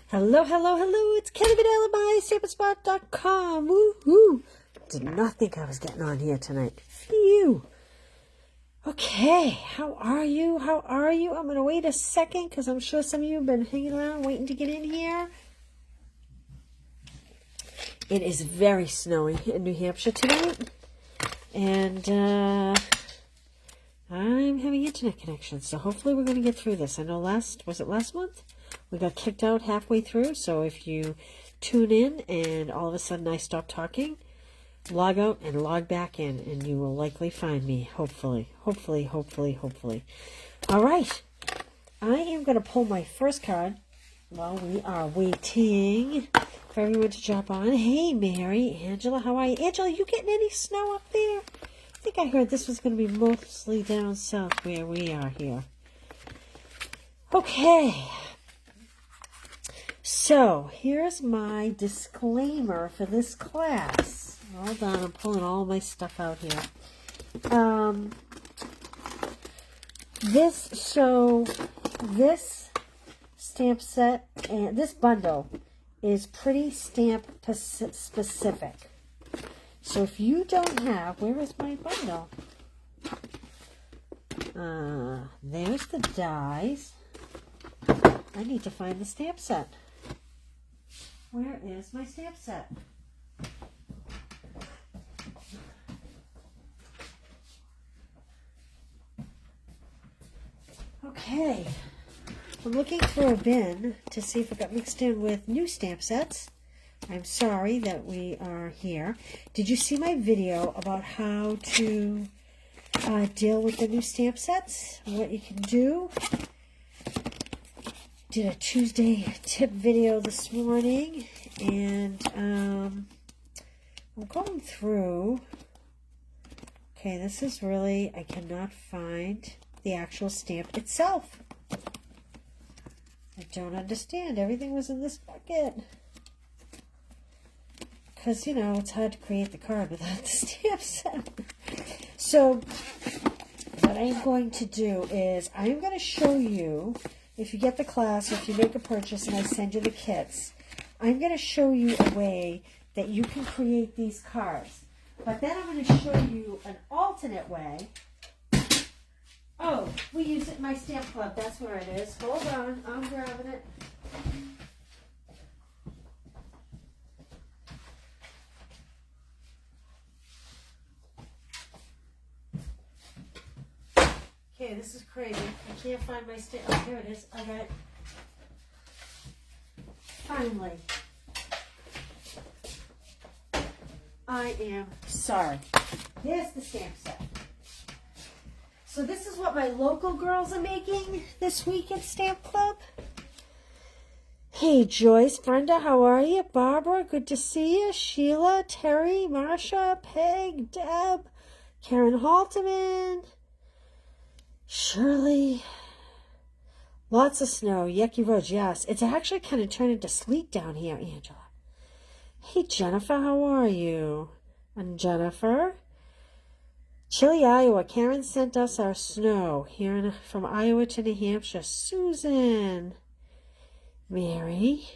Hello, hello, hello. It's Kelly Vidal by StamperSpot.com. Woohoo! Did not think I was getting on here tonight. Phew. Okay, how are you? How are you? I'm going to wait a second because I'm sure some of you have been hanging around waiting to get in here. It is very snowy in New Hampshire tonight. And I'm having internet connection, so hopefully we're going to get through this. I know last month? We got kicked out halfway through, so if you tune in and all of a sudden I stop talking, log out and log back in, and you will likely find me, hopefully. All right, I am going to pull my first card while we are waiting for everyone to drop on. Hey, Mary, Angela, how are you? Angela, you getting any snow up there? I think I heard this was going to be mostly down south where we are here. Okay. So, here's my disclaimer for this class. Hold on, I'm pulling all my stuff out here. This stamp set and this bundle is pretty stamp specific. So if you don't have, where is my bundle? There's the dies. I need to find the stamp set. Where is my stamp set? Okay. I'm looking for a bin to see if it got mixed in with new stamp sets. I'm sorry that we are here. Did you see my video about how to deal with the new stamp sets? What you can do? Did a Tuesday tip video this morning, and I'm going through. Okay, this is really, I cannot find the actual stamp itself. I don't understand. Everything was in this bucket. Because, you know, it's hard to create the card without the stamp set. So, what I'm going to do is, I'm going to show you, if you get the class or if you make a purchase and I send you the kits, I'm going to show you a way that you can create these cards. But then I'm going to show you an alternate way. Oh, we use it in my stamp club. That's where it is. Hold on. I'm grabbing it. Okay, this is crazy. I can't find my stamp. Oh, here it is. I got it. Finally. I am sorry. Here's the stamp set. So this is what my local girls are making this week at Stamp Club. Hey, Joyce, Brenda, how are you? Barbara, good to see you. Sheila, Terry, Marsha, Peg, Deb, Karen Halterman, Shirley. Lots of snow. Yucky roads. Yes, it's actually kind of turning to sleet down here, Angela. Hey, Jennifer, how are you? And Jennifer. Chilly, Iowa. Karen sent us our snow here from Iowa to New Hampshire. Susan. Mary.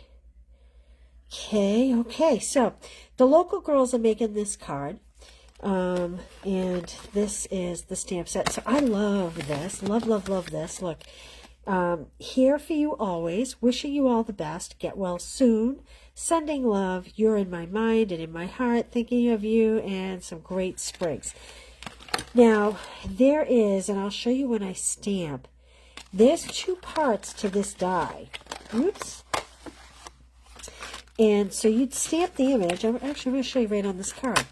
Okay. So the local girls are making this card. And this is the stamp set. So I love this. Love this. Look, here for you always. Wishing you all the best. Get well soon. Sending love. You're in my mind and in my heart. Thinking of you, and some great sprigs. Now, there is, and I'll show you when I stamp, there's two parts to this die. Oops. And so you'd stamp the image. I'm going to show you right on this card.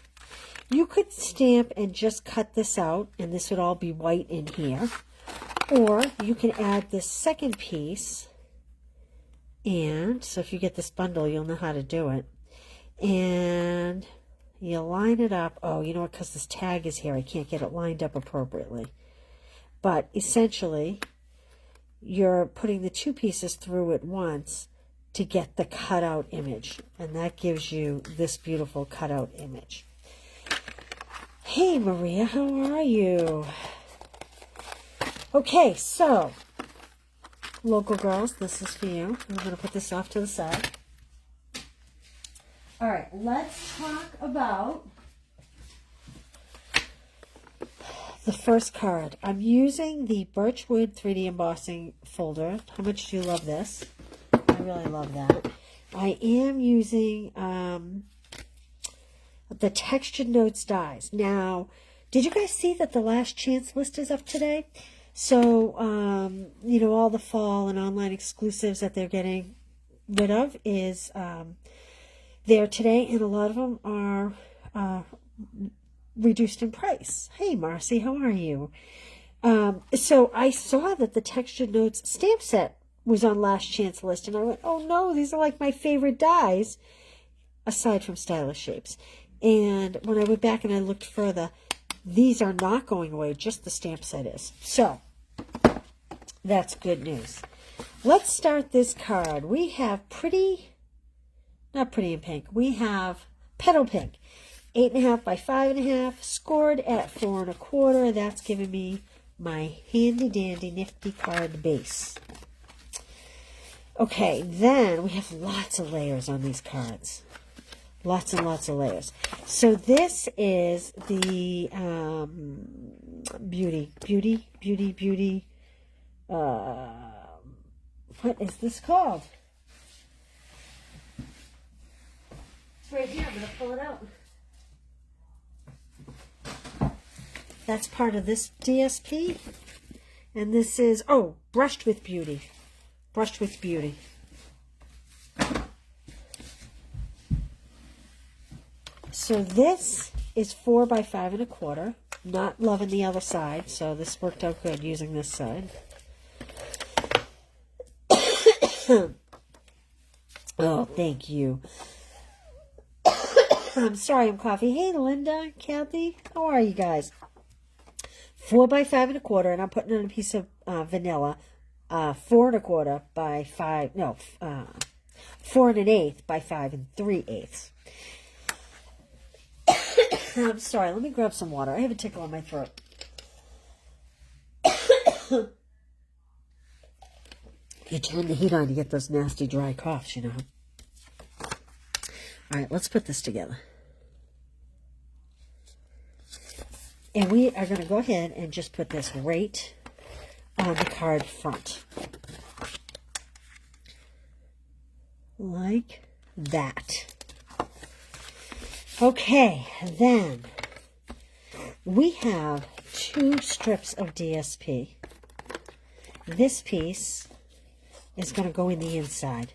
You could stamp and just cut this out, and this would all be white in here. Or you can add this second piece, and so if you get this bundle, you'll know how to do it. And you line it up. Oh, you know what? Because this tag is here, I can't get it lined up appropriately. But essentially, you're putting the two pieces through at once to get the cutout image. And that gives you this beautiful cutout image. Hey, Maria, how are you? Okay, so local girls, this is for you. I'm going to put this off to the side. All right, let's talk about the first card. I'm using the Birchwood 3D embossing folder. How much do you love this? I really love that. I am using the Textured Notes dies. Now, did you guys see that the last chance list is up today? So, you know, all the fall and online exclusives that they're getting rid of is there today, and a lot of them are reduced in price. Hey, Marcy, how are you? So I saw that the Textured Notes stamp set was on last chance list, and I went, oh no, these are like my favorite dies, aside from Stylish Shapes. And when I went back and I looked further, these are not going away, just the stamp set is. So, that's good news. Let's start this card. We have not Pretty in Pink, we have Petal Pink. 8.5 by 5.5, scored at 4 1/4. That's giving me my handy dandy nifty card base. Okay, then we have lots of layers on these cards. Lots and lots of layers. So this is the Beauty. What is this called? It's right here. I'm going to pull it out. That's part of this DSP. And this is, Brushed with Beauty. Brushed with Beauty. So this is 4 by 5 1/4. Not loving the other side, so this worked out good using this side. Oh, thank you. I'm sorry I'm coughing. Hey, Linda, Kathy, how are you guys? 4 by 5 1/4, and I'm putting on a piece of vanilla. 4 1/4 by 5, 4 1/8 by 5 3/8. I'm sorry, let me grab some water. I have a tickle in my throat. You turn the heat on to get those nasty dry coughs, you know. All right, let's put this together. And we are going to go ahead and just put this right on the card front. Like that. Okay, then we have 2 strips of DSP. This piece is going to go in the inside.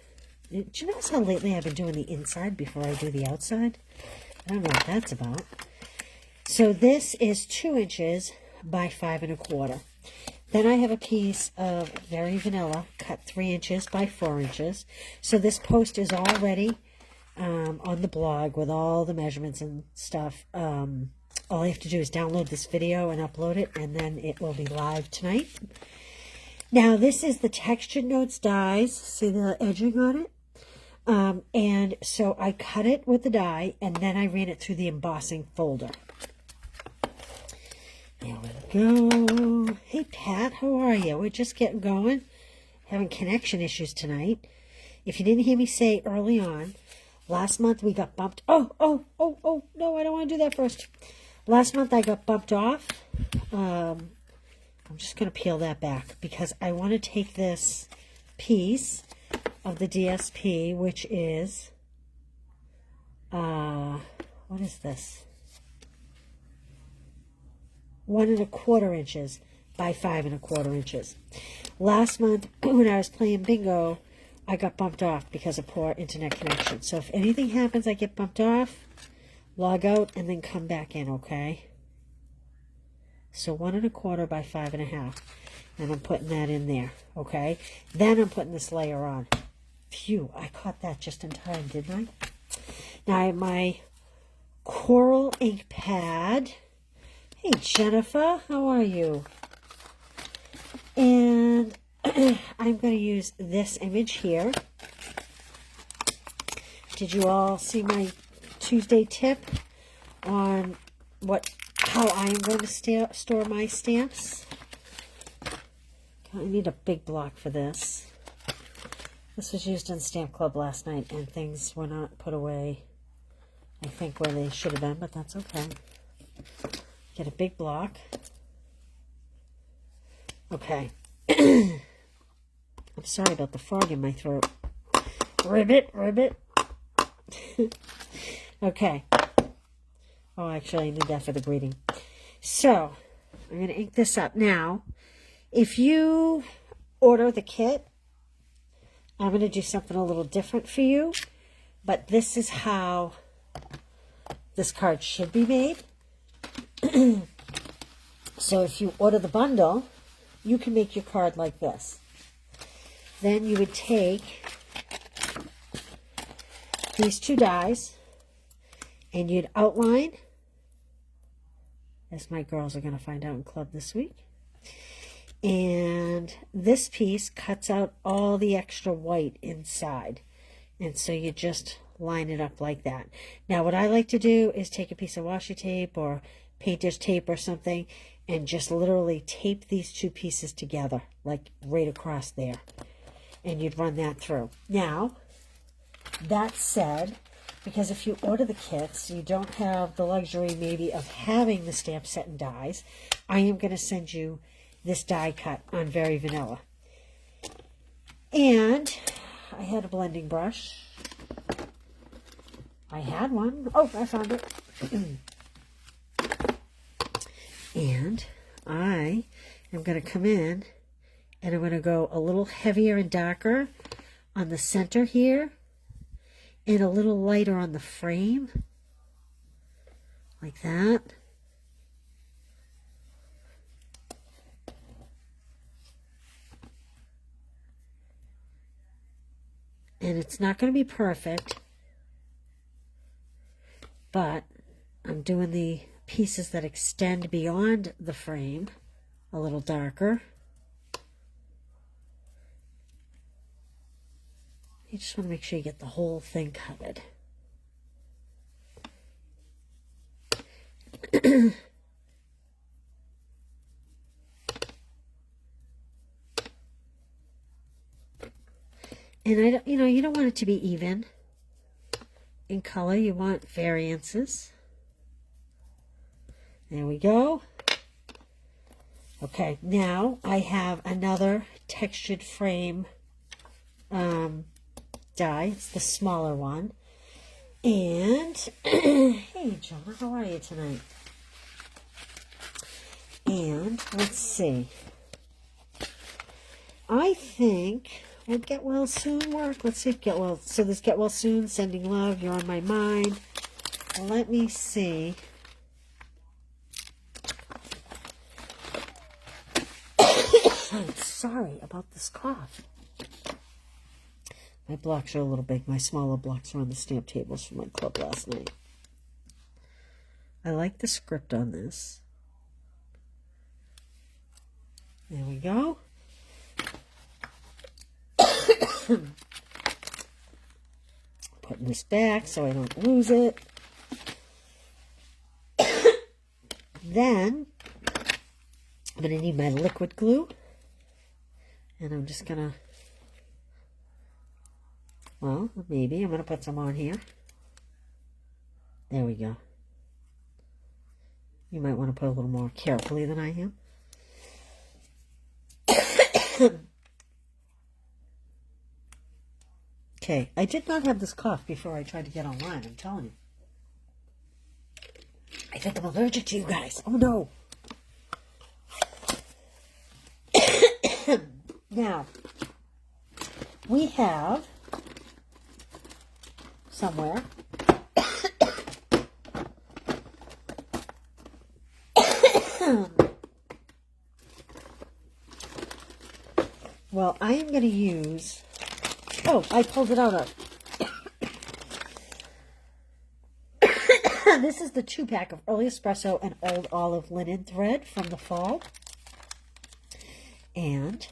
Do you notice how lately I've been doing the inside before I do the outside? I don't know what that's about. So this is 2 inches by 5 1/4. Then I have a piece of Very Vanilla, cut 3 inches by 4 inches. So this post is already on the blog with all the measurements and stuff. All I have to do is download this video and upload it, and then it will be live tonight. Now, this is the Textured Notes dies. See the edging on it? And so I cut it with the die, and then I ran it through the embossing folder. There we go. Hey, Pat, how are you? We're just getting going. Having connection issues tonight. If you didn't hear me say early on, last month we got bumped. No, I don't want to do that first. Last month I got bumped off. I'm just going to peel that back because I want to take this piece of the DSP, which is, what is this? 1 1/4 inches by 5 1/4 inches. Last month when I was playing bingo, I got bumped off because of poor internet connection. So if anything happens, I get bumped off, log out, and then come back in, okay? So 1 1/4 by 5 1/2. And I'm putting that in there, okay? Then I'm putting this layer on. Phew, I caught that just in time, didn't I? Now I have my coral ink pad. Hey, Jennifer, how are you? And I'm going to use this image here. Did you all see my Tuesday tip on how I am going to store my stamps? I need a big block for this. This was used in Stamp Club last night, and things were not put away, I think, where they should have been, but that's okay. Get a big block. Okay. I'm sorry about the frog in my throat. Ribbit, ribbit. Okay. Oh, actually, I need that for the greeting. So, I'm going to ink this up. Now, if you order the kit, I'm going to do something a little different for you. But this is how this card should be made. So, if you order the bundle, you can make your card like this. Then you would take these two dies and you'd outline, as my girls are going to find out in club this week. And this piece cuts out all the extra white inside. And so you just line it up like that. Now what I like to do is take a piece of washi tape or painter's tape or something and just literally tape these two pieces together, like right across there. And you'd run that through. Now, that said, because if you order the kits, you don't have the luxury maybe of having the stamp set and dies, I am going to send you this die cut on Very Vanilla. And I had a blending brush. I had one. Oh, I found it. And I am going to come in and I'm going to go a little heavier and darker on the center here and a little lighter on the frame, like that. And it's not going to be perfect, but I'm doing the pieces that extend beyond the frame a little darker. You just want to make sure you get the whole thing covered. And I don't, you don't want it to be even in color. You want variances. There we go. Okay, now I have another textured frame die. It's the smaller one. And hey, Jonah, how are you tonight? And let's see. I think will Get Well Soon work? Let's see if Get Well. So this Get Well Soon, sending love, you're on my mind. Let me see. I'm sorry about this cough. My blocks are a little big. My smaller blocks are on the stamp tables from my club last night. I like the script on this. There we go. Putting this back so I don't lose it. Then I'm going to need my liquid glue. And I'm just going to, well, maybe I'm going to put some on here. There we go. You might want to put a little more carefully than I am. Okay, I did not have this cough before I tried to get online, I'm telling you. I think I'm allergic to you guys. Oh no. Now, we have somewhere well, I am going to use, oh, I pulled it out of. This is the 2-pack of Early Espresso and Old Olive Linen thread from the fall. And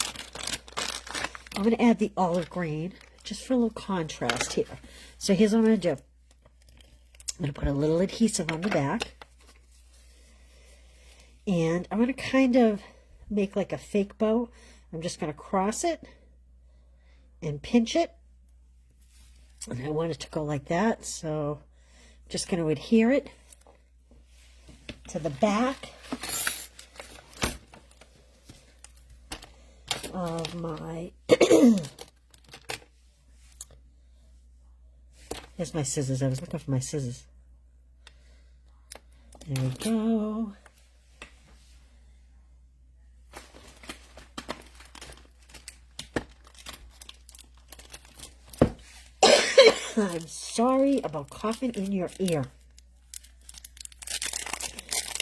I'm going to add the olive green just for a little contrast here. So here's what I'm going to do. I'm going to put a little adhesive on the back. And I'm going to kind of make like a fake bow. I'm just going to cross it and pinch it. And I want it to go like that, so I'm just going to adhere it to the back of my, there's my scissors. I was looking for my scissors. There we go. I'm sorry about coughing in your ear.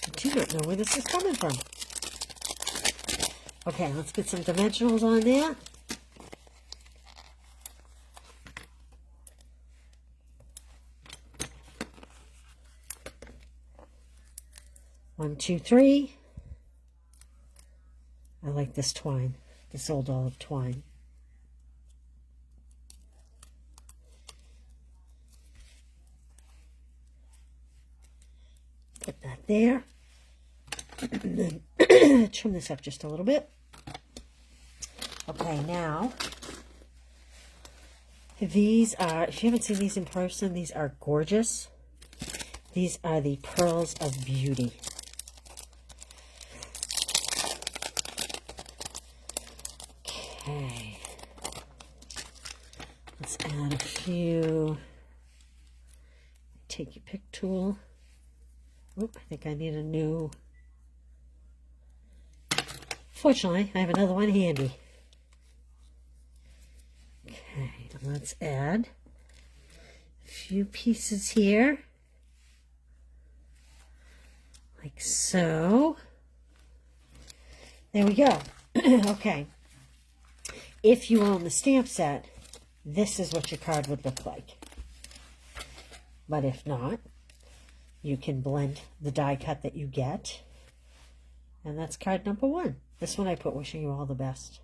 I do not know where this is coming from. Okay, let's get some dimensionals on there. One, two, three. I like this twine, this old olive twine. Put that there. And then trim this up just a little bit. Okay, now, these are, if you haven't seen these in person, these are gorgeous. These are the Pearls of Beauty. Okay. Let's add a few. Take your pick tool. Oop, I think I need a new. Fortunately, I have another one handy. Okay, let's add a few pieces here. Like so. There we go. Okay. If you own the stamp set, this is what your card would look like. But if not, you can blend the die cut that you get. And that's card number 1. This one I put wishing you all the best.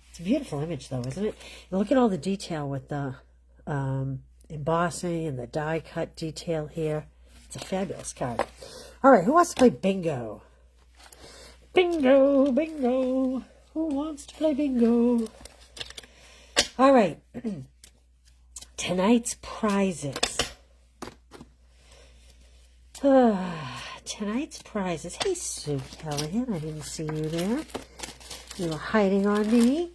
It's a beautiful image though, isn't it? And look at all the detail with the embossing and the die cut detail here. It's a fabulous card. All right, who wants to play bingo? Bingo, bingo. Who wants to play bingo? All right. Tonight's prizes. Tonight's prizes. Hey, Sue Callahan. I didn't see you there. You were hiding on me.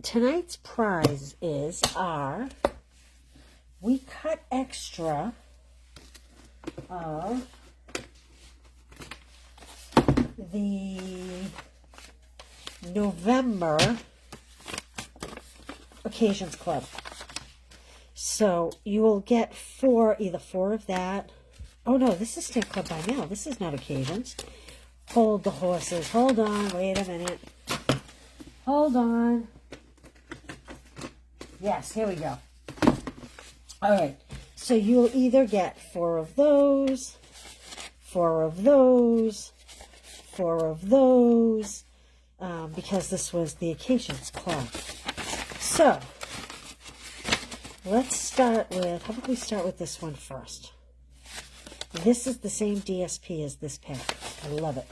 Tonight's prizes are we cut extra of the November Occasions Club. So you will get either four of that. Oh no, this is Stamp Club by Mail. This is not Occasions. Hold the horses. Hold on. Wait a minute. Hold on. Yes, here we go. All right. So you'll either get 4 of those, 4 of those, 4 of those, because this was the Occasions Club. So let's start with, how about we start with this one first? This is the same DSP as this pack. I love it.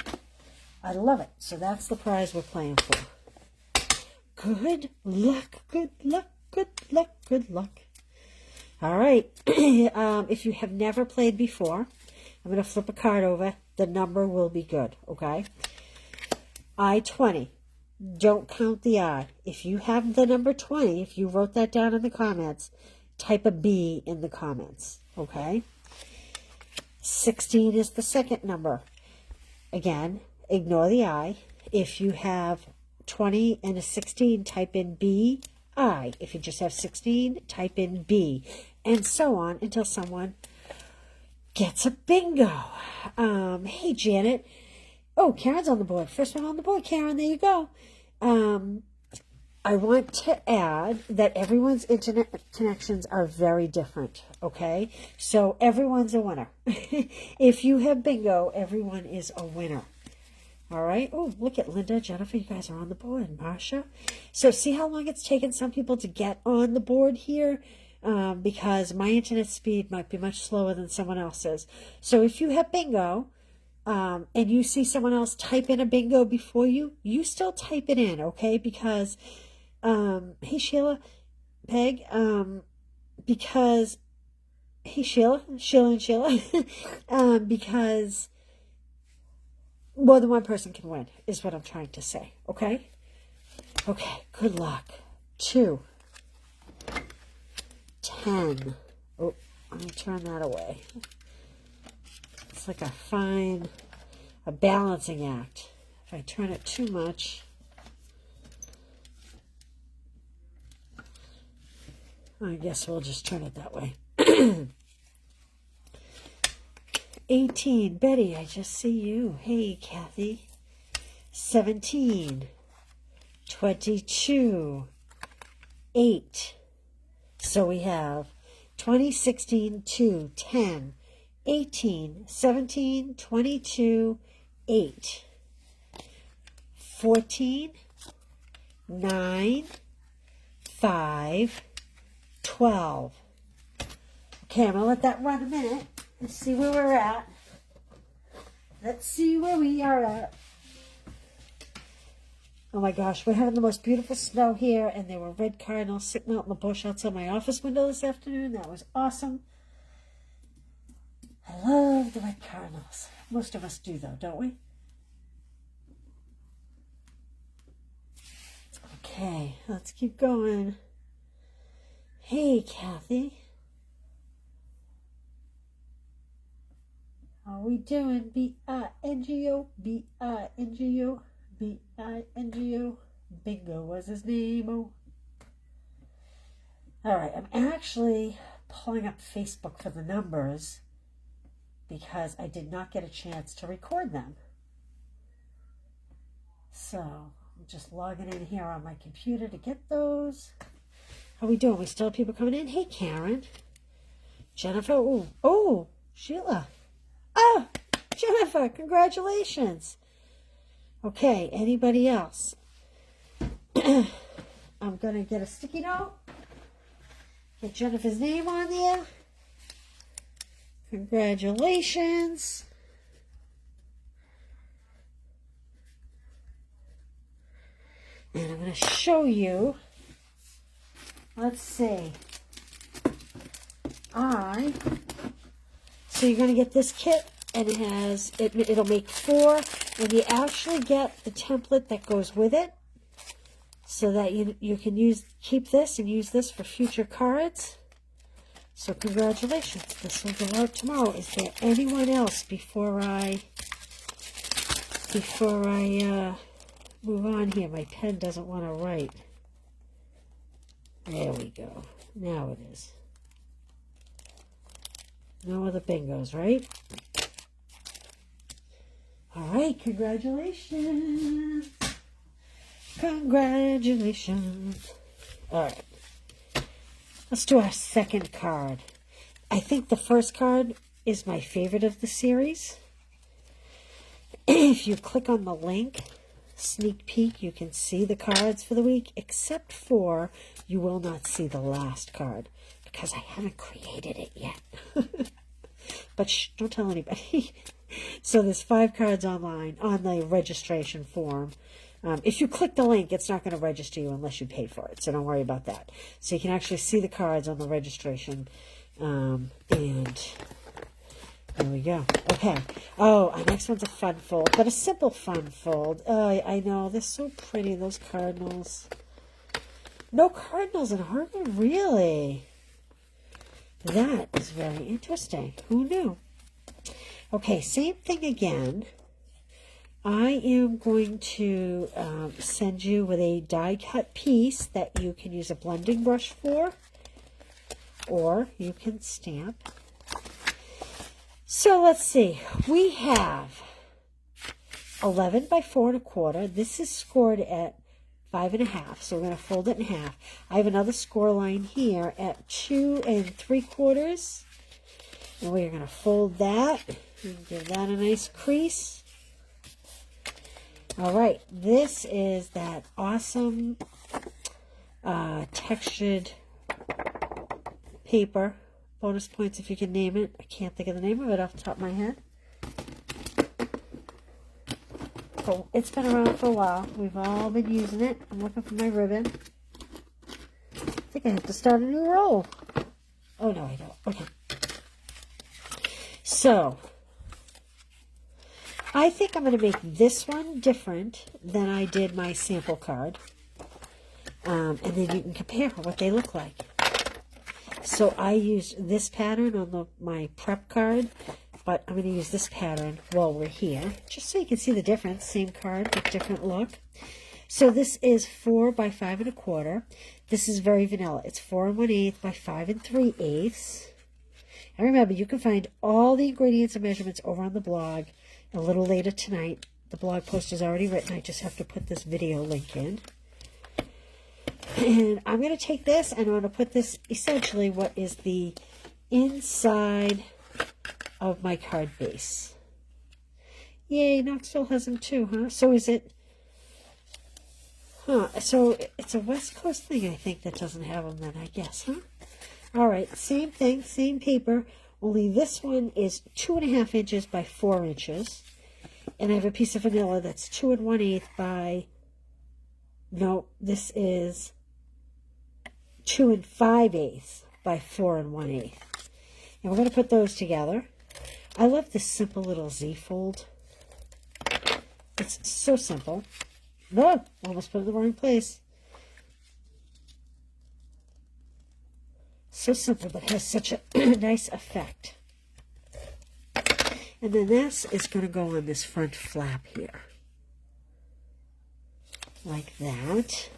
I love it. So that's the prize we're playing for. Good luck, good luck, good luck, good luck. All right. If you have never played before, I'm going to flip a card over. The number will be good, okay? I-20. Don't count the I. If you have the number 20, if you wrote that down in the comments, type a B in the comments, okay? 16 is the second number. Again, ignore the I. If you have 20 and a 16, type in B, I. If you just have 16, type in B. And so on until someone gets a bingo. Hey, Janet. Oh, Karen's on the board. First one on the board, Karen. There you go. I want to add that everyone's internet connections are very different, okay? So everyone's a winner. If you have bingo, everyone is a winner. All right? Oh, look at Linda, Jennifer, you guys are on the board, and Marsha. So see how long it's taken some people to get on the board here? Because my internet speed might be much slower than someone else's. So if you have bingo, and you see someone else type in a bingo before you, you still type it in, okay? Because, hey Sheila, Peg, because, hey Sheila and Sheila, because more than one person can win, is what I'm trying to say, okay? Okay, good luck. 2, 10. Oh, let me turn that away. It's like a balancing act. If I turn it too much, I guess we'll just turn it that way. 18, Betty, I just see you. Hey, Kathy. 17, 22, 8. So we have 20, 16, 2, 10, 18, 17, 22, 8, 14, 9, 5, 12. Okay, I'm going to let that run a minute and see where we're at. Let's see where we are at. Oh my gosh, we're having the most beautiful snow here, and there were red cardinals sitting out in the bush outside my office window this afternoon. That was awesome. I love the red cardinals. Most of us do, though, don't we? Okay, let's keep going. Hey, Kathy. How are we doing? B-I-N-G-O, B-I-N-G-O. B-I-N-G-O. Bingo was his name. Oh. All right, I'm actually pulling up Facebook for the numbers because I did not get a chance to record them. So I'm just logging in here on my computer to get those. How are we doing? We still have people coming in? Hey, Karen. Jennifer. Oh, Sheila. Ah, Jennifer, congratulations. Okay, anybody else? I'm going to get a sticky note. Get Jennifer's name on there. Congratulations. And I'm going to show you. Let's see. So you're going to get this kit, and it'll make 4. And you actually get the template that goes with it, so that you can keep this and use this for future cards. So congratulations. This will go out tomorrow. Is there anyone else before I move on here? My pen doesn't want to write. There we go. Now it is. No other bingos, right? All right, congratulations. Congratulations. All right. Let's do our second card. I think the first card is my favorite of the series. If you click on the link, sneak peek, you can see the cards for the week, except for you will not see the last card because I haven't created it yet. But shh, don't tell anybody. So there's 5 cards online on the registration form. If you click the link, it's not going to register you unless you pay for it. So don't worry about that. So you can actually see the cards on the registration. And there we go. Okay. Oh, our next one's a fun fold, but a simple fun fold. I know. They're so pretty, those cardinals. No cardinals in Harvey, really? That is very interesting. Who knew? Okay, same thing again. I am going to send you with a die cut piece that you can use a blending brush for, or you can stamp. So let's see. We have 11 by 4 1/4. This is scored at 5 1/2, so we're going to fold it in half. I have another score line here at 2 3/4, and we're going to fold that and give that a nice crease. All right, this is that awesome textured paper. Bonus points if you can name it. I can't think of the name of it off the top of my head. it's been around for a while. We've all been using it. I'm looking for my ribbon. I think I have to start a new roll. Oh, no, I don't. Okay. So, I think I'm going to make this one different than I did my sample card. And then you can compare what they look like. So I used this pattern on my prep card, but I'm going to use this pattern while we're here, just so you can see the difference. Same card, but different look. So this is 4 by 5 1/4. This is very vanilla. It's 4 1/8 by 5 3/8. And remember, you can find all the ingredients and measurements over on the blog a little later tonight. The blog post is already written. I just have to put this video link in. And I'm going to take this and I'm going to put this essentially what is the inside of my card base. Yay, Knoxville has them too, huh? So is it... Huh, so it's a West Coast thing, I think, that doesn't have them then, I guess, huh? All right, same thing, same paper, only this one is 2.5 inches by 4 inches. And I have a piece of vanilla that's 2 1/8 by... No, this is 2 5/8 by 4 1/8. And we're going to put those together. I love this simple little Z fold. It's so simple. No, almost put it in the wrong place. So simple, but has such a nice effect. And then this is going to go on this front flap here. Like that.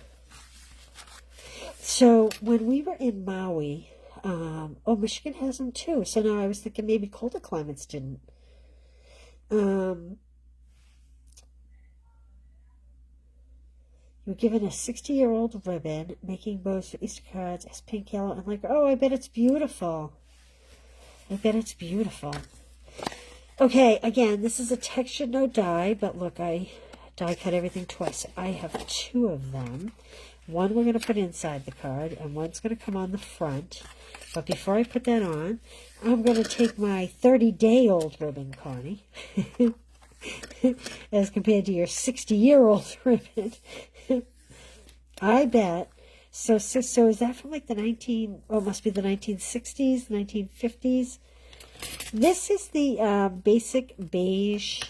So when we were in Maui, oh, Michigan has them too. So now I was thinking maybe colder climates didn't. You were given a 60-year-old ribbon, making bows for Easter cards as pink, yellow, and like, oh, I bet it's beautiful. I bet it's beautiful. Okay, again, this is a textured no dye, but look, I die cut everything twice. I have 2 of them. One we're going to put inside the card, and one's going to come on the front. But before I put that on, I'm going to take my 30-day-old ribbon, Connie, as compared to your 60-year-old ribbon. I bet. So is that from like the it must be the 1960s, 1950s? This is the basic beige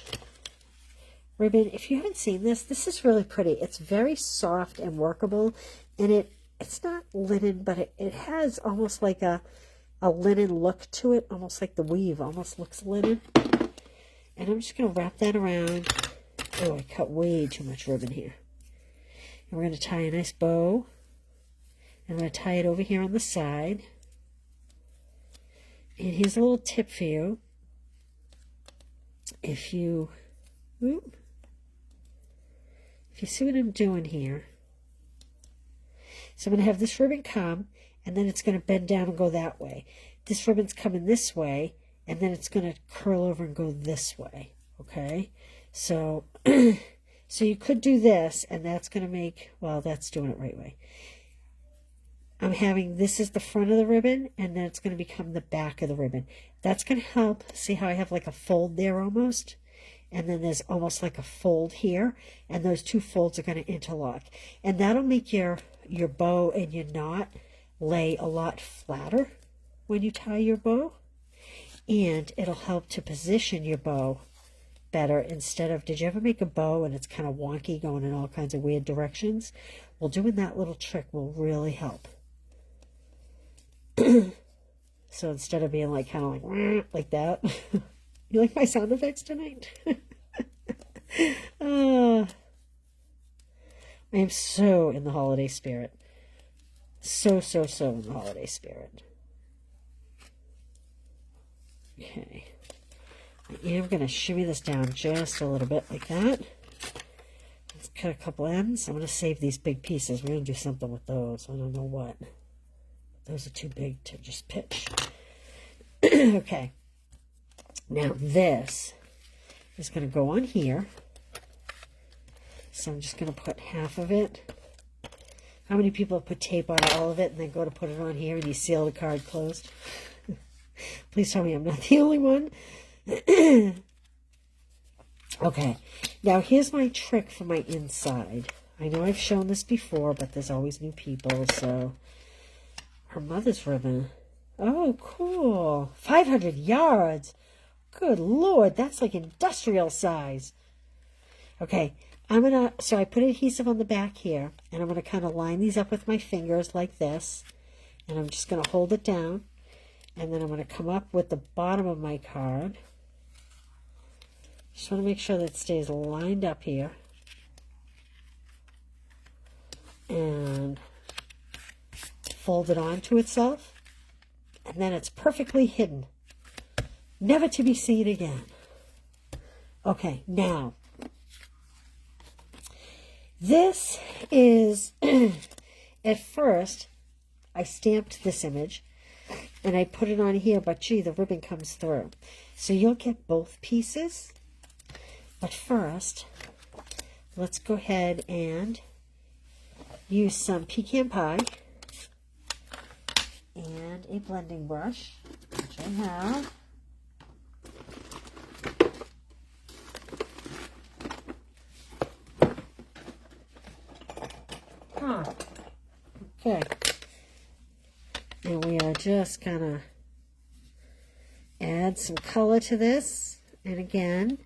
ribbon. If you haven't seen this, this is really pretty. It's very soft and workable, and it's not linen, but it has almost like a linen look to it, almost like the weave almost looks linen. And I'm just going to wrap that around. Oh, I cut way too much ribbon here. And we're going to tie a nice bow. And I'm going to tie it over here on the side. And here's a little tip for you. If you see what I'm doing here. So I'm going to have this ribbon come, and then it's going to bend down and go that way. This ribbon's coming this way, and then it's going to curl over and go this way. Okay? So, so you could do this, and that's going to make, well, that's doing it right way. I'm having, this is the front of the ribbon, and then it's going to become the back of the ribbon. That's going to help. See how I have like a fold there almost? And then there's almost like a fold here, and those 2 folds are going to interlock. And that'll make your bow and your knot lay a lot flatter when you tie your bow. And it'll help to position your bow better instead of, did you ever make a bow and it's kind of wonky going in all kinds of weird directions? Well, doing that little trick will really help. So instead of being like kind of like that, you like my sound effects tonight? I am so in the holiday spirit. So in the holiday spirit. Okay. I am going to shimmy this down just a little bit like that. Let's cut a couple ends. I'm going to save these big pieces. We're going to do something with those. I don't know what. Those are too big to just pitch. Okay. Now this is going to go on here. So I'm just going to put half of it. How many people have put tape on all of it and then go to put it on here and you seal the card closed? Please tell me I'm not the only one. Okay, now here's my trick for my inside. I know I've shown this before, but there's always new people, so her mother's ribbon. Oh, cool. 500 yards. Good Lord, that's like industrial size. Okay, so I put adhesive on the back here, and I'm gonna kind of line these up with my fingers like this, and I'm just gonna hold it down, and then I'm gonna come up with the bottom of my card. Just want to make sure that it stays lined up here. And fold it onto itself. And then it's perfectly hidden. Never to be seen again. Okay, now. This is, at first, I stamped this image. And I put it on here, but gee, the ribbon comes through. So you'll get both pieces. But first, let's go ahead and use some pecan pie and a blending brush, which I have. Okay. And we are just gonna add some color to this. And again,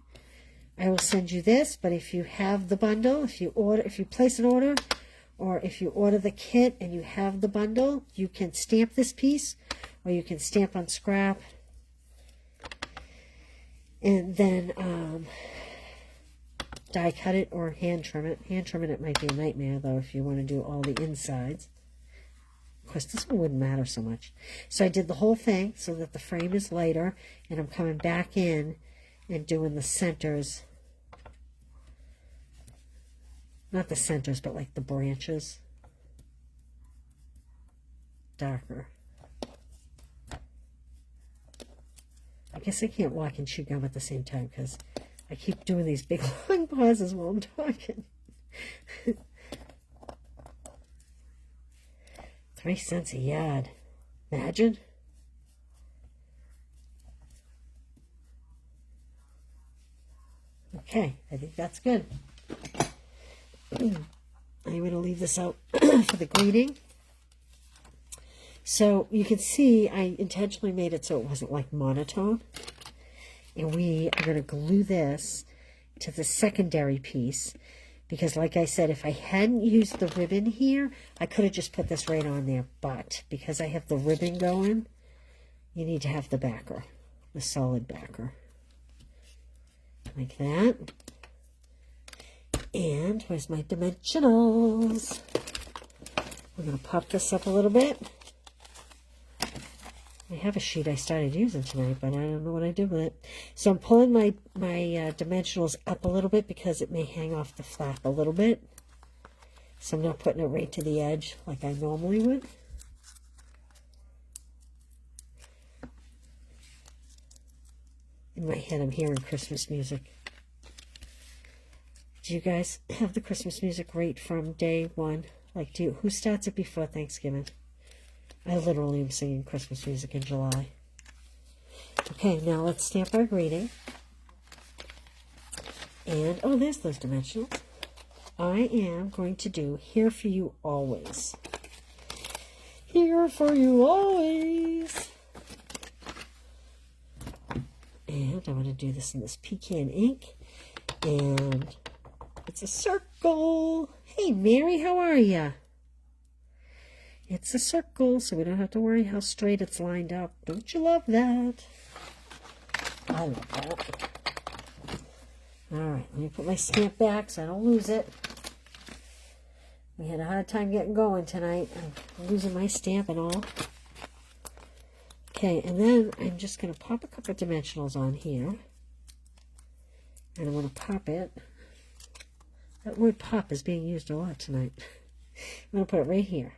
I will send you this, but if you have the bundle, if you place an order, or if you order the kit and you have the bundle, you can stamp this piece, or you can stamp on scrap, and then die cut it or hand trim it. Hand trimming it might be a nightmare, though, if you want to do all the insides. Of course, this one wouldn't matter so much. So I did the whole thing so that the frame is lighter, and I'm coming back in and doing the centers. Not the centers, but like the branches. Darker. I guess I can't walk and chew gum at the same time because I keep doing these big long pauses while I'm talking. 3 cents a yard. Imagine. Okay, I think that's good. I'm going to leave this out for the greeting. So you can see I intentionally made it so it wasn't like monotone. And we are going to glue this to the secondary piece. Because like I said, if I hadn't used the ribbon here, I could have just put this right on there. But because I have the ribbon going, you need to have the backer, the solid backer. Like that. And where's my dimensionals? We're going to pop this up a little bit. I have a sheet I started using tonight, but I don't know what I did with it. So I'm pulling my dimensionals up a little bit because it may hang off the flap a little bit. So I'm not putting it right to the edge like I normally would. In my head, I'm hearing Christmas music. Do you guys have the Christmas music right from day one? Like, who starts it before Thanksgiving? I literally am singing Christmas music in July. Okay, now let's stamp our greeting. And, oh, there's those dimensionals. I am going to do Here for You Always. Here for you always. And I'm going to do this in this pecan ink. And it's a circle. Hey, Mary, how are you? It's a circle, so we don't have to worry how straight it's lined up. Don't you love that? I love that. All right, let me put my stamp back so I don't lose it. We had a hard time getting going tonight. I'm losing my stamp and all. Okay, and then I'm just going to pop a couple of dimensionals on here. And I'm going to pop it. That word pop is being used a lot tonight. I'm going to put it right here.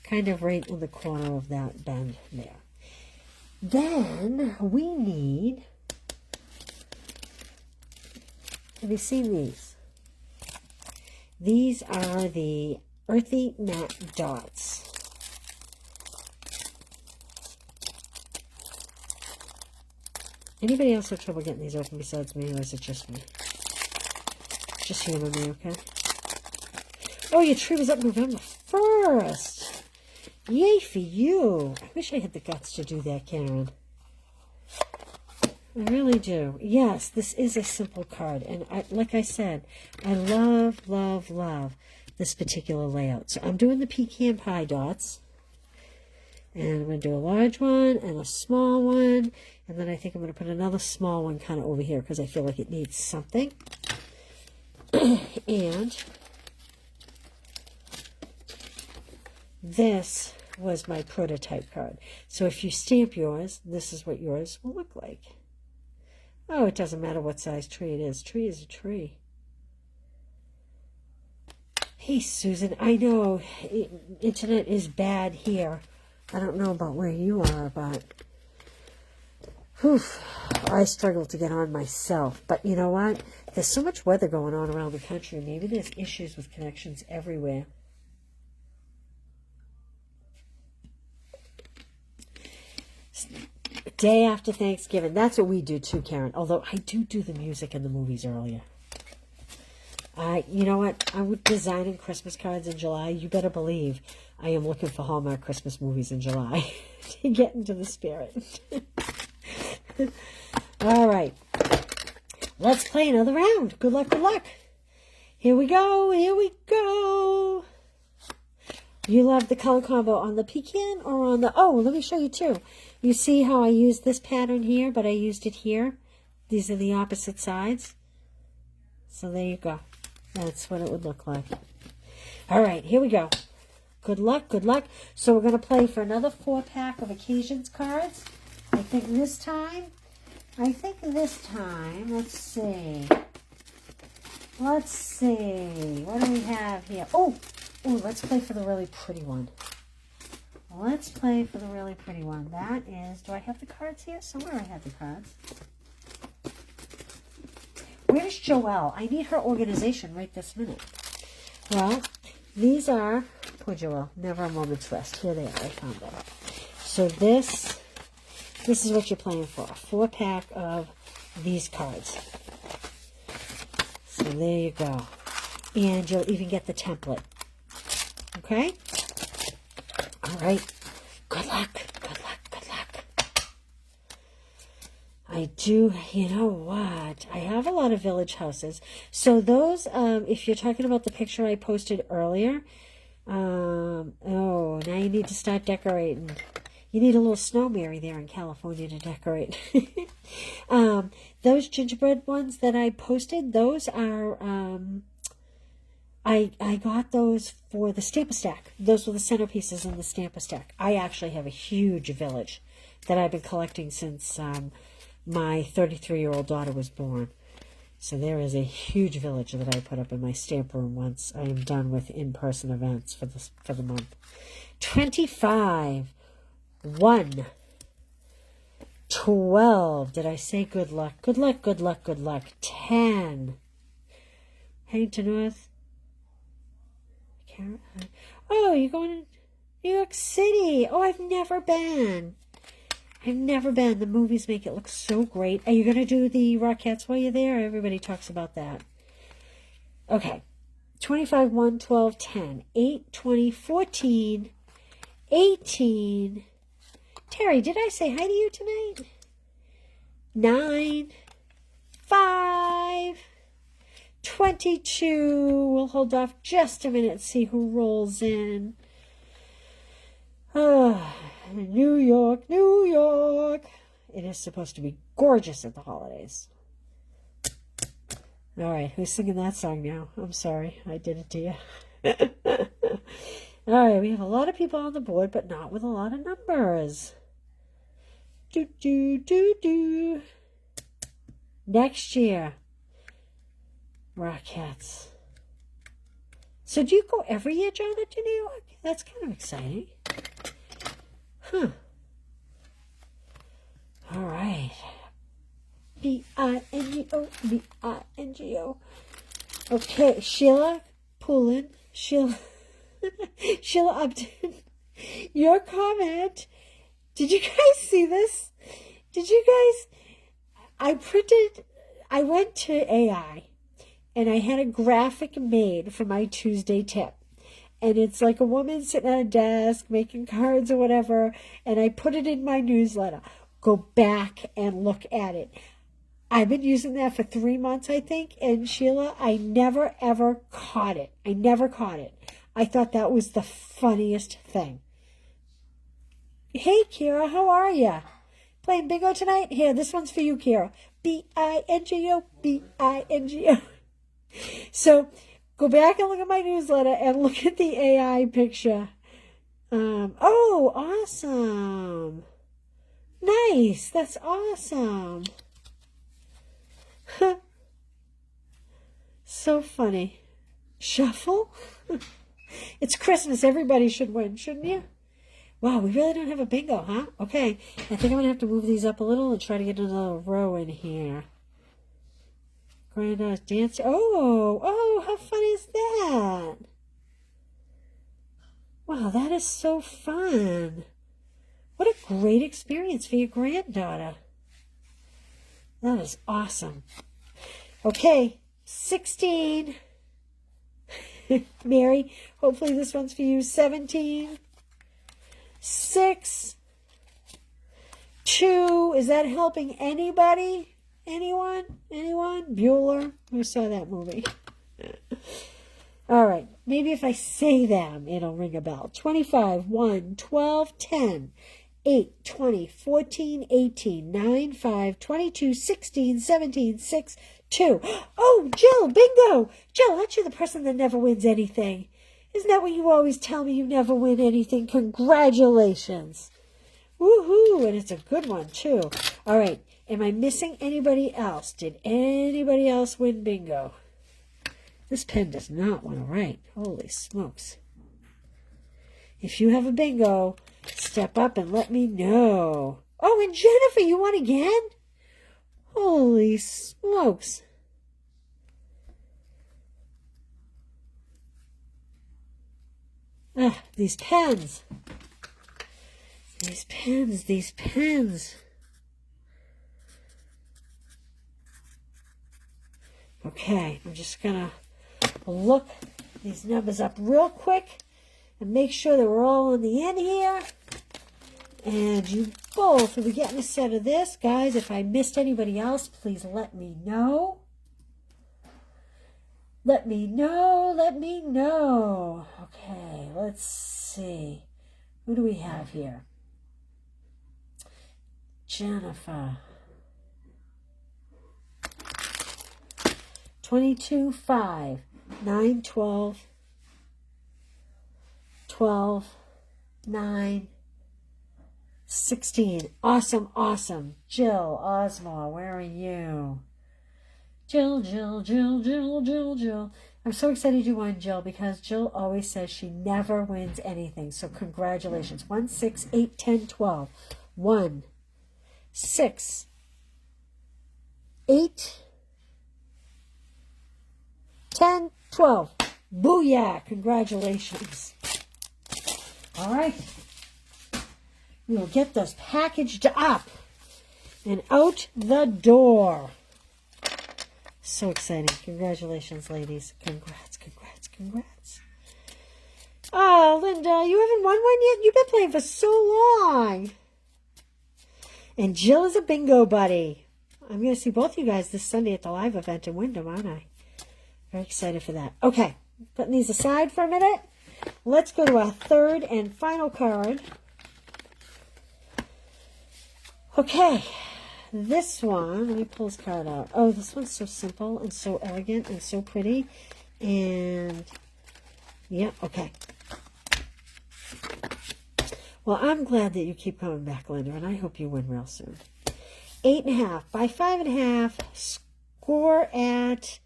Kind of right in the corner of that bend there. Then we need, have you seen these? These are the Earthy Matte Dots. Anybody else have trouble getting these open besides me, or is it just me? Just you and me, okay? Oh, your tree was up November 1st. Yay for you. I wish I had the guts to do that, Karen. I really do. Yes, this is a simple card. And like I said, I love, love, love this particular layout. So I'm doing the pecan pie dots. And I'm going to do a large one and a small one. And then I think I'm going to put another small one kind of over here because I feel like it needs something. And this was my prototype card. So if you stamp yours, this is what yours will look like. Oh, it doesn't matter what size tree it is. Tree is a tree. Hey, Susan, I know internet is bad here. I don't know about where you are, but whew, I struggle to get on myself. But you know what? There's so much weather going on around the country. Maybe there's issues with connections everywhere. Day after Thanksgiving. That's what we do too, Karen. Although I do the music and the movies earlier. You know what? I would designing Christmas cards in July. You better believe I am looking for Hallmark Christmas movies in July to get into the spirit. All right. Let's play another round. Good luck, good luck. Here we go. Here we go. You love the color combo on the pecan or on the... Oh, let me show you too. You see how I used this pattern here, but I used it here? These are the opposite sides. So there you go. That's what it would look like. All right, here we go. Good luck, good luck. So we're going to play for another 4-pack of Occasions cards. I think this time, let's see. Let's see. What do we have here? Oh, let's play for the really pretty one. Let's play for the really pretty one. That is, do I have the cards here? Somewhere I have the cards. Where's Joelle? I need her organization right this minute. Well, these are, poor Joelle, never a moment's rest. Here they are. I found them. So this is what you're playing for. A 4-pack of these cards. So there you go. And you'll even get the template. Okay? All right. Good luck. Good luck. Good luck. I do, you know what? I have a lot of village houses. So those, if you're talking about the picture I posted earlier, oh, now you need to start decorating. You need a little snow Mary there in California to decorate. Those gingerbread ones that I posted, those are, I got those for the Stamper Stack. Those were the centerpieces in the Stamper Stack. I actually have a huge village that I've been collecting since my 33-year-old daughter was born. So there is a huge village that I put up in my stamp room once I am done with in-person events for the month. 25. 1. 12. Did I say good luck? Good luck, good luck, good luck. 10. Heading to North. Oh, you're going to New York City. Oh, I've never been. I've never been. The movies make it look so great. Are you going to do the Rockettes while you're there? Everybody talks about that. Okay. 25, 1, 12, 10, 8, 20, 14, 18. Terry, did I say hi to you tonight? 9, 5, 22. We'll hold off just a minute and see who rolls in. New York, New York. It is supposed to be gorgeous at the holidays. All right, who's singing that song now? I'm sorry, I did it to you. All right, we have a lot of people on the board, but not with a lot of numbers. Do, do, do, do. Next year, Rockettes. So do you go every year, Jonah, to New York? That's kind of exciting. Huh. All right. B-I-N-G-O, B-I-N-G-O. Okay, Sheila Poulin, Sheila Upton, your comment. Did you guys see this? Did you guys? I went to AI and I had a graphic made for my Tuesday tip. And it's like a woman sitting at a desk making cards or whatever. And I put it in my newsletter. Go back and look at it. I've been using that for 3 months, I think. And Sheila, I never, ever caught it. I never caught it. I thought that was the funniest thing. Hey, Kira, how are you? Playing bingo tonight? Here, this one's for you, Kira. B-I-N-G-O, B-I-N-G-O. So, go back and look at my newsletter and look at the AI picture. Oh, awesome. Nice. That's awesome. So funny. Shuffle? It's Christmas. Everybody should win, shouldn't you? Wow, we really don't have a bingo, huh? Okay. I think I'm going to have to move these up a little and try to get another row in here. Granddad's dancing. Oh, how fun is that? Wow, that is so fun. What a great experience for your granddaughter. That is awesome. Okay, 16. Mary, hopefully this one's for you. 17. 6. 2. Is that helping anybody? Anyone? Bueller? Who saw that movie? All right. Maybe if I say them, it'll ring a bell. 25, 1, 12, 10, 8, 20, 14, 18, 9, 5, 22, 16, 17, 6, 2. Oh, Jill, bingo! Jill, aren't you the person that never wins anything? Isn't that what you always tell me? You never win anything. Congratulations. Woohoo! And it's a good one, too. All right. Am I missing anybody else? Did anybody else win bingo? This pen does not want to write. Holy smokes. If you have a bingo, step up and let me know. Oh, and Jennifer, you won again? Holy smokes. Ah, these pens. These pens. Okay, I'm just going to look these numbers up real quick and make sure that we're all on the end here. And you both will be getting a set of this. Guys, if I missed anybody else, please let me know. Let me know. Okay, let's see. Who do we have here? Jennifer. 22, 5, 9, 12, 12, 9, 16. Awesome. Jill Osmore, where are you? Jill. I'm so excited you won, Jill, because Jill always says she never wins anything. So congratulations. 1, 6, 8, 10, 12. 1, 6, 8, 10, 12. Booyah! Congratulations. All right. We will get those packaged up and out the door. So exciting. Congratulations, ladies. Congrats. Oh, Linda, you haven't won one yet? You've been playing for so long. And Jill is a bingo buddy. I'm going to see both you guys this Sunday at the live event in Wyndham, aren't I? Very excited for that. Okay, putting these aside for a minute. Let's go to our third and final card. Okay, this one, let me pull this card out. Oh, this one's so simple and so elegant and so pretty. And, yeah, okay. Well, I'm glad that you keep coming back, Linda, and I hope you win real soon. 8.5 by 5.5. Score at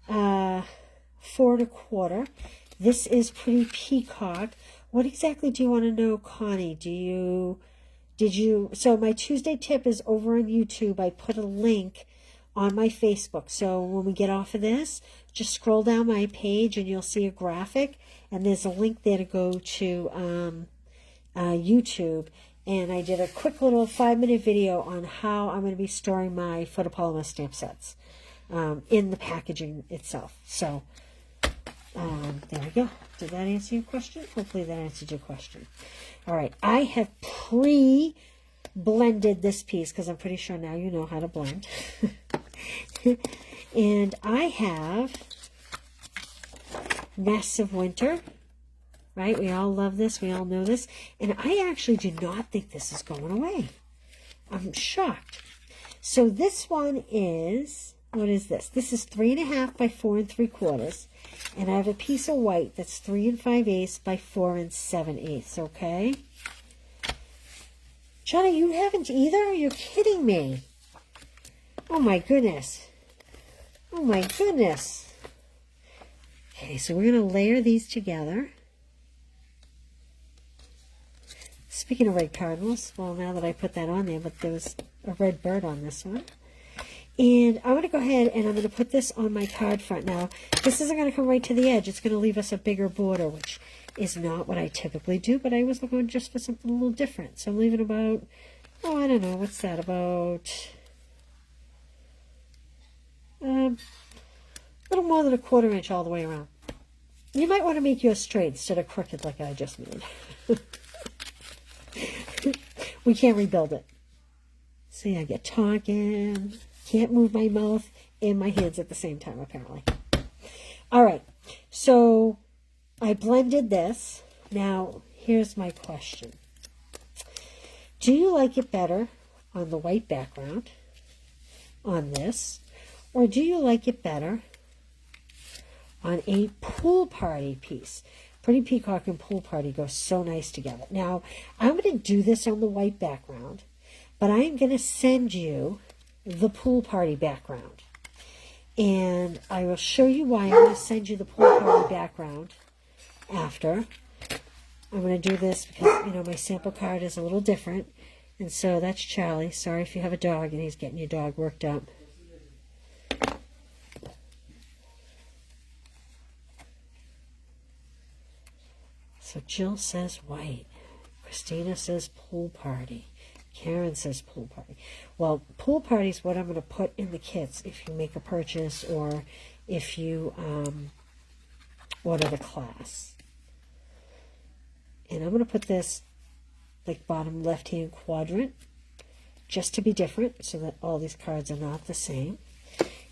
4.25. This is pretty peacock. What exactly do you want to know, Connie? So my Tuesday tip is over on YouTube. I put a link on my Facebook. So when we get off of this, just scroll down my page and you'll see a graphic. And there's a link there to go to YouTube. And I did a quick little 5-minute video on how I'm going to be storing my photopolymer stamp sets in the packaging itself. So there we go. Did that answer your question? Hopefully that answered your question. All right, I have pre-blended this piece because I'm pretty sure now you know how to blend. And I have Nests of Winter, right? We all love this. We all know this. And I actually do not think this is going away. I'm shocked. So this one is, what is this? This is 3.5 by 4 3/4. And I have a piece of white that's 3 5/8 by 4 7/8, okay? Johnny, you haven't either? You're kidding me. Oh my goodness. Oh my goodness. Okay, so we're going to layer these together. Speaking of red cardinals, well, now that I put that on there, but there was a red bird on this one. And I'm going to go ahead and I'm going to put this on my card front. Now, this isn't going to come right to the edge. It's going to leave us a bigger border, which is not what I typically do, but I was looking just for something a little different. So I'm leaving about, oh, I don't know, what's that, about a little more than 1/4 inch all the way around. You might want to make yours straight instead of crooked like I just made. We can't rebuild it. See, I get talking. Can't move my mouth and my hands at the same time, apparently. All right, so I blended this. Now, here's my question. Do you like it better on the white background, on this, or do you like it better on a pool party piece? Pretty Peacock and Pool Party go so nice together. Now, I'm going to do this on the white background, but I am going to send you the Pool Party background. And I will show you why I'm going to send you the Pool Party background after. I'm going to do this because, you know, my sample card is a little different. And so that's Charlie. Sorry if you have a dog and he's getting your dog worked up. So Jill says white. Christina says Pool Party. Karen says Pool Party. Well, Pool Party is what I'm going to put in the kits if you make a purchase or if you order the class. And I'm going to put this like bottom left-hand quadrant just to be different so that all these cards are not the same.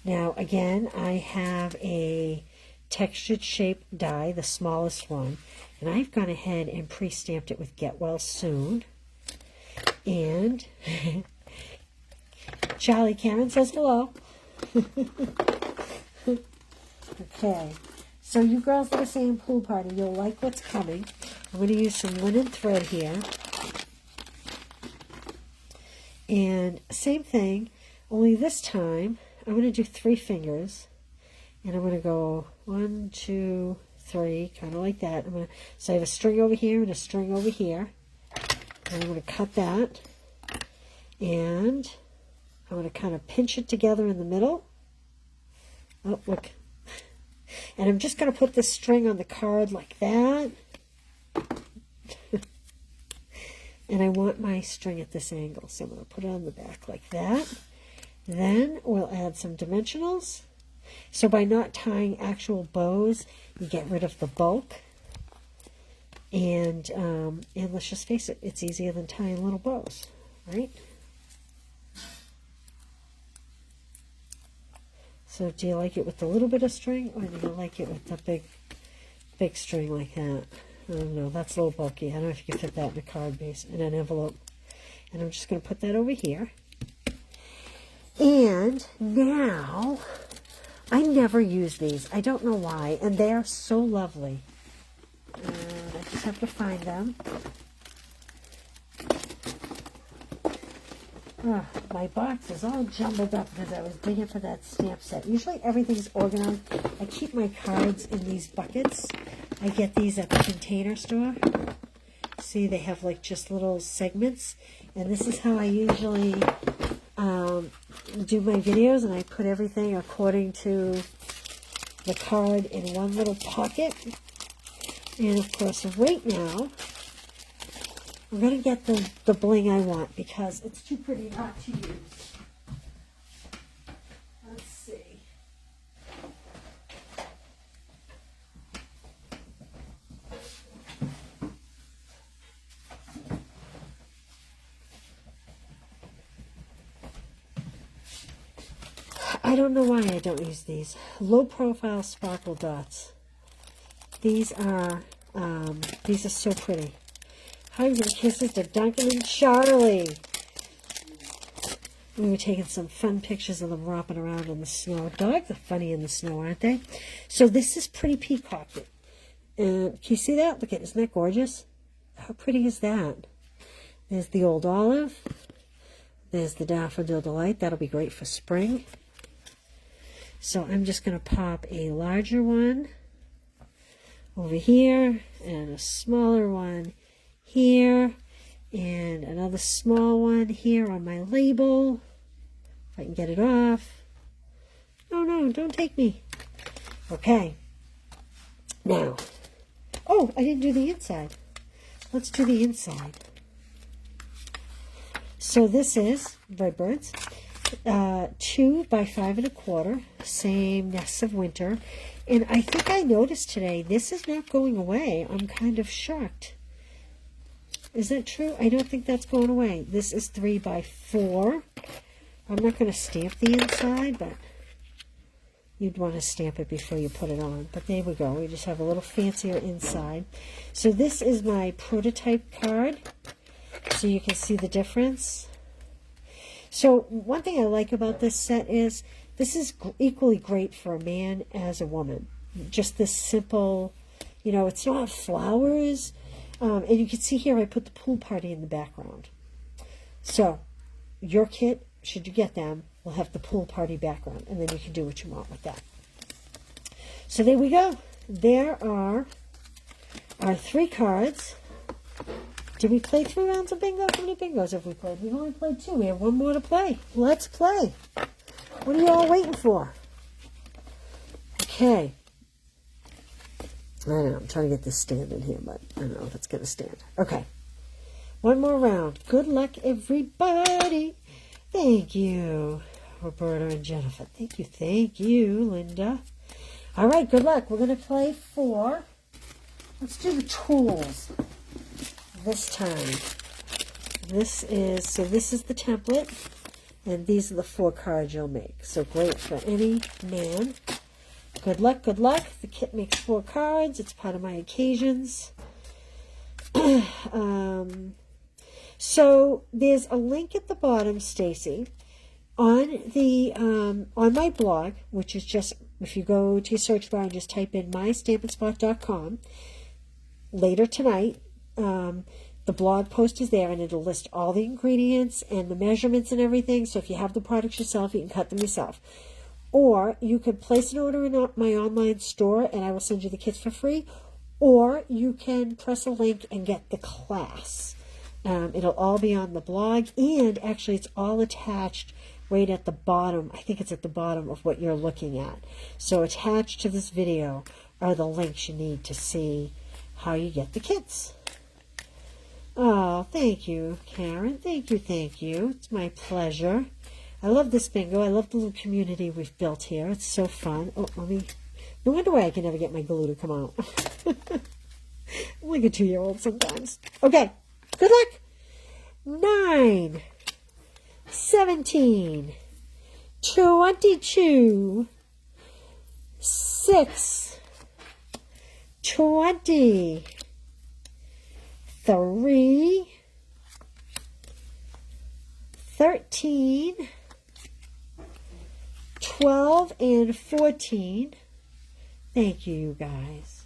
Now, again, I have a textured shape die, the smallest one, and I've gone ahead and pre-stamped it with Get Well Soon. And Charlie, Karen says hello. Okay, so you girls that are saying Pool Party, you'll like what's coming. I'm going to use some linen thread here. And same thing, only this time I'm going to do 3 fingers. And I'm going to go 1, 2, 3, kind of like that. So I have a string over here and a string over here. And I'm going to cut that. And I'm going to kind of pinch it together in the middle. Oh, look. And I'm just going to put this string on the card like that. And I want my string at this angle. So I'm going to put it on the back like that. Then we'll add some dimensionals. So by not tying actual bows, you get rid of the bulk. And let's just face it, it's easier than tying little bows, right? So do you like it with the little bit of string, or do you like it with the big string like that? I don't know, that's a little bulky. I don't know if you can fit that in a card base, in an envelope. And I'm just going to put that over here. And now, I never use these. I don't know why, and they are so lovely. I just have to find them. Oh, my box is all jumbled up because I was digging for that stamp set. Usually everything's organized. I keep my cards in these buckets. I get these at the Container Store. See, they have like just little segments. And this is how I usually do my videos. And I put everything according to the card in one little pocket. And of course, right now, I'm going to get the bling I want because it's too pretty not to use. Let's see. I don't know why I don't use these. Low profile sparkle dots. These are so pretty. Hugs and kisses to Duncan and Charlie. We were taking some fun pictures of them romping around in the snow. Dogs are funny in the snow, aren't they? So this is pretty peacocky. And can you see that? Look at it. Isn't that gorgeous? How pretty is that? There's the old olive. There's the daffodil delight. That'll be great for spring. So I'm just going to pop a larger one over here and a smaller one here and another small one here on my label. If I can get it off. Oh no, don't take me. Okay. Now, oh, I didn't do the inside. Let's do the inside. So this is Redbirds. 2 by 5 1/4, same Nests of Winter. And I think I noticed today, this is not going away. I'm kind of shocked. Is that true? I don't think that's going away. This is 3 by 4. I'm not going to stamp the inside, but you'd want to stamp it before you put it on. But there we go. We just have a little fancier inside. So this is my prototype card, so you can see the difference. So one thing I like about this set is this is equally great for a man as a woman. Just this simple, you know, it's not flowers. And you can see here I put the pool party in the background. So your kit, should you get them, will have the pool party background. And then you can do what you want with that. So there we go. There are our 3 cards. Did we play 3 rounds of bingo? How many bingos have we played? We've only played 2. We have 1 more to play. Let's play. What are you all waiting for? Okay. I don't know. I'm trying to get this stand in here, but I don't know if it's going to stand. Okay. 1 more round. Good luck, everybody. Thank you, Roberta and Jennifer. Thank you, Linda. All right, good luck. We're going to play 4. Let's do the tools. This time, this is the template, and these are the 4 cards you'll make. So great for any man. Good luck, good luck. The kit makes 4 cards. It's part of my occasions. So there's a link at the bottom, Stacy, on the on my blog, which is just, if you go to your search bar and just type in mystampinspot.com, later tonight, the blog post is there, and it'll list all the ingredients and the measurements and everything. So if you have the products yourself, you can cut them yourself. Or you could place an order in my online store, and I will send you the kits for free. Or you can press a link and get the class. It'll all be on the blog, and actually it's all attached right at the bottom. I think it's at the bottom of what you're looking at. So attached to this video are the links you need to see how you get the kits. Oh, thank you, Karen. Thank you. It's my pleasure. I love this bingo. I love the little community we've built here. It's so fun. Oh, let me... No wonder why I can never get my glue to come out. I'm like a 2-year-old sometimes. Okay, good luck. 9, 17, 22, 6, 20, 3, 13, 12, and 14. Thank you, you guys.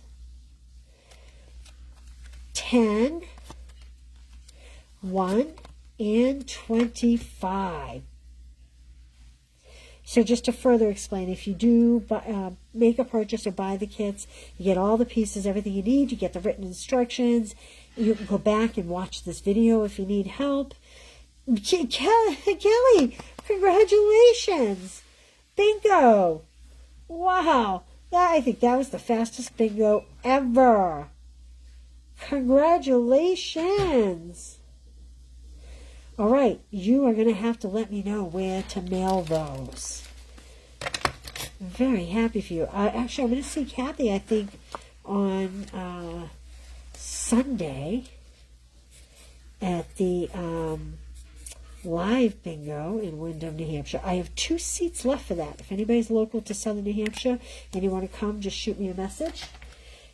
10, 1, and 25. So just to further explain, if you do make a purchase or buy the kits, you get all the pieces, everything you need. You get the written instructions. You can go back and watch this video if you need help. Kelly, congratulations. Bingo. Wow. I think that was the fastest bingo ever. Congratulations. All right, you are going to have to let me know where to mail those. I'm very happy for you. Actually, I'm going to see Kathy, I think, on Sunday at the live bingo in Windham, New Hampshire. I have 2 seats left for that. If anybody's local to Southern New Hampshire and you want to come, just shoot me a message.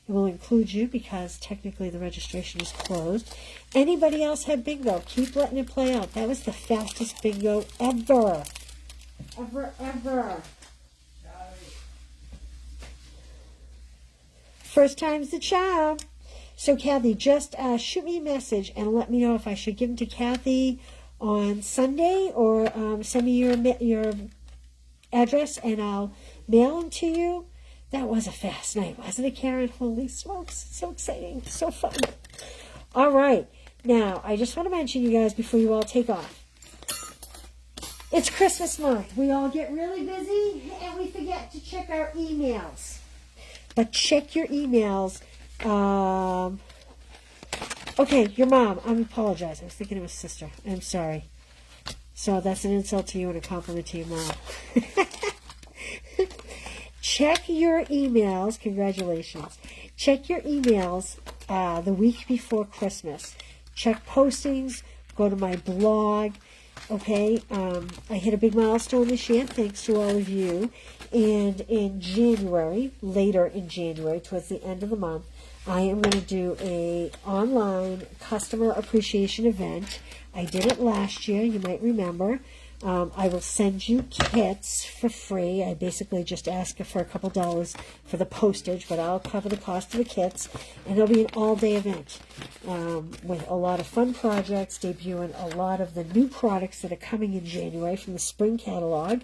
And we'll include you because technically the registration is closed. Anybody else had bingo? Keep letting it play out. That was the fastest bingo ever. Ever. First time's the charm. So, Kathy, just shoot me a message and let me know if I should give them to Kathy on Sunday or send me your address and I'll mail them to you. That was a fast night, wasn't it, Karen? Holy smokes. So exciting. So fun. All right. Now, I just want to mention, you guys, before you all take off. It's Christmas month. We all get really busy and we forget to check our emails. But check your emails. Okay, your mom. I apologize. I was thinking of his sister. I'm sorry. So that's an insult to you and a compliment to your mom. Check your emails. Congratulations. Check your emails the week before Christmas. Check postings. Go to my blog. Okay, I hit a big milestone this year, thanks to all of you. And in January, later in January, towards the end of the month, I am going to do a online customer appreciation event. I did it last year, you might remember. I will send you kits for free. I basically just ask for a couple dollars for the postage, but I'll cover the cost of the kits. And it'll be an all-day event with a lot of fun projects, debuting a lot of the new products that are coming in January from the spring catalog.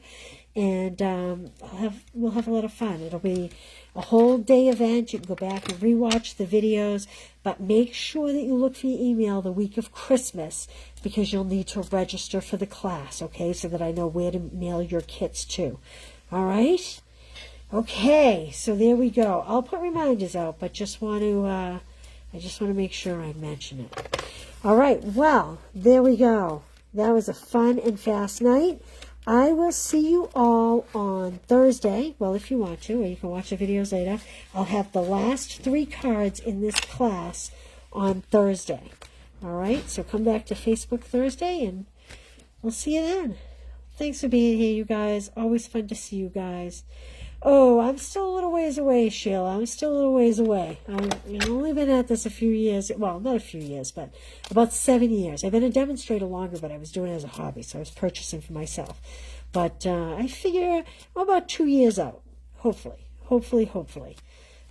And we'll have a lot of fun. It'll be a whole day event. You can go back and rewatch the videos, but make sure that you look for your email the week of Christmas because you'll need to register for the class, okay, so that I know where to mail your kits to. All right? Okay, so there we go. I'll put reminders out, but just want to I just want to make sure I mention it. All right, well, there we go. That was a fun and fast night. I will see you all on Thursday. Well, if you want to, or you can watch the videos later. I'll have the last 3 cards in this class on Thursday. All right, so come back to Facebook Thursday, and we'll see you then. Thanks for being here, you guys. Always fun to see you guys. Oh, I'm still a little ways away, Sheila. I'm still a little ways away. I've only been at this a few years. Well, not a few years, but about 7 years. I've been a demonstrator longer, but I was doing it as a hobby, so I was purchasing for myself. But I figure about 2 years out, hopefully.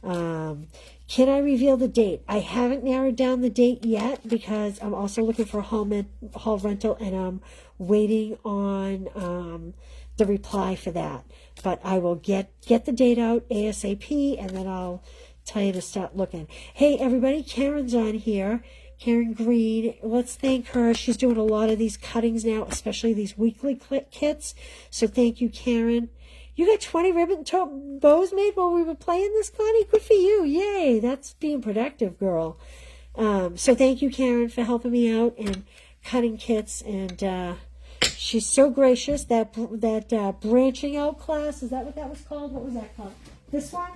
Can I reveal the date? I haven't narrowed down the date yet because I'm also looking for a hall rental, and I'm waiting on the reply for that. But I will get the date out ASAP, and then I'll tell you to start looking. Hey, everybody, Karen's on here. Karen Green, let's thank her. She's doing a lot of these cuttings now, especially these weekly kits. So thank you, Karen. You got 20 ribbon bows made while we were playing this, Connie? Good for you. Yay. That's being productive, girl. So thank you, Karen, for helping me out and cutting kits. And she's so gracious. That branching out class, is that what that was called? What was that called? This one?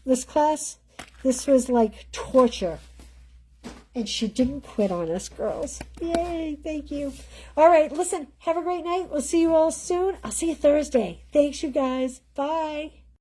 This class? This was like torture. And she didn't quit on us, girls. Yay, thank you. All right, listen, have a great night. We'll see you all soon. I'll see you Thursday. Thanks, you guys. Bye.